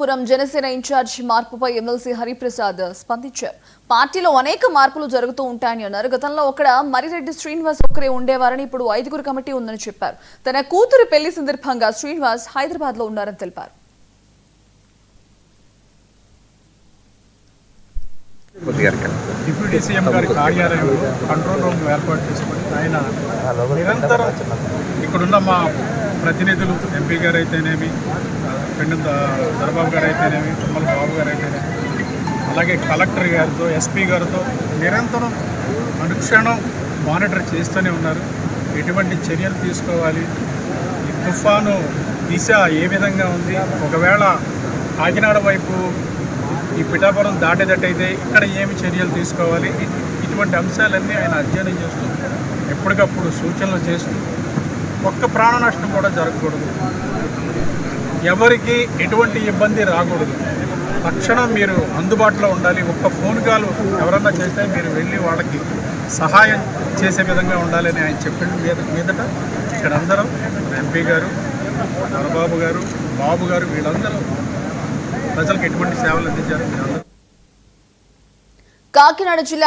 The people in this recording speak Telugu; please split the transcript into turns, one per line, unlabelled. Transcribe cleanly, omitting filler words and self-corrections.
అనంతపురం జనసేన ఇన్ఛార్జ్ మార్పుపై ఎమ్మెల్సీ హరిప్రసాద్ స్పందించారు. పార్టీలో అనేక మార్పులు జరుగుతూ ఉంటాయని అన్నారు. గతంలో అక్కడ మరిరెడ్డి శ్రీనివాస్ ఒక్కరే ఉండేవారని ఇప్పుడు 5గురు కమిటీ ఉందని చెప్పారు. తన కూతురు పెళ్లి సందర్భంగా శ్రీనివాస్ హైదరాబాద్ లో ఉన్నారని తెలిపారు.
డిప్యూటీ సీఎం గారి కార్యాలయంలో కంట్రోల్ రూమ్ ఏర్పాటు చేసుకొని ఆయన నిరంతరం ఇక్కడున్న మా ప్రతినిధులు ఎంపీ గారు అయితేనేమి, పెండు దర్బాబు గారు అయితేనేమి, తుమ్మల బాబు గారు అయితేనేమి, అలాగే కలెక్టర్ గారితో ఎస్పీ గారితో నిరంతరం అనుక్షణం మానిటర్ చేస్తూనే ఉన్నారు. ఎటువంటి చర్యలు తీసుకోవాలి, ఈ తుఫాను దిశ ఏ విధంగా ఉంది, ఒకవేళ కాకినాడ వైపు ఈ పిఠాపురం దాటేటట్టయితే ఇక్కడ ఏమి చర్యలు తీసుకోవాలి, ఇటువంటి అంశాలన్నీ ఆయన అధ్యయనం చేస్తూ ఎప్పటికప్పుడు సూచనలు చేస్తూ ఒక్క ప్రాణ నష్టం కూడా జరగకూడదు, ఎవరికి ఎటువంటి ఇబ్బంది రాకూడదు, తక్షణం మీరు అందుబాటులో ఉండాలి, ఒక్క ఫోన్ కాల్ ఎవరన్నా చేస్తే మీరు వెళ్ళి వాళ్ళకి సహాయం చేసే విధంగా ఉండాలని ఆయన చెప్పిన మీదట ఇక్కడ అందరం ఎంపీ గారు, దర్బాబు గారు, బాబు గారు వీళ్ళందరూ ప్రజలకు ఎటువంటి సేవలు అందించారు.
కాకినాడ జిల్లా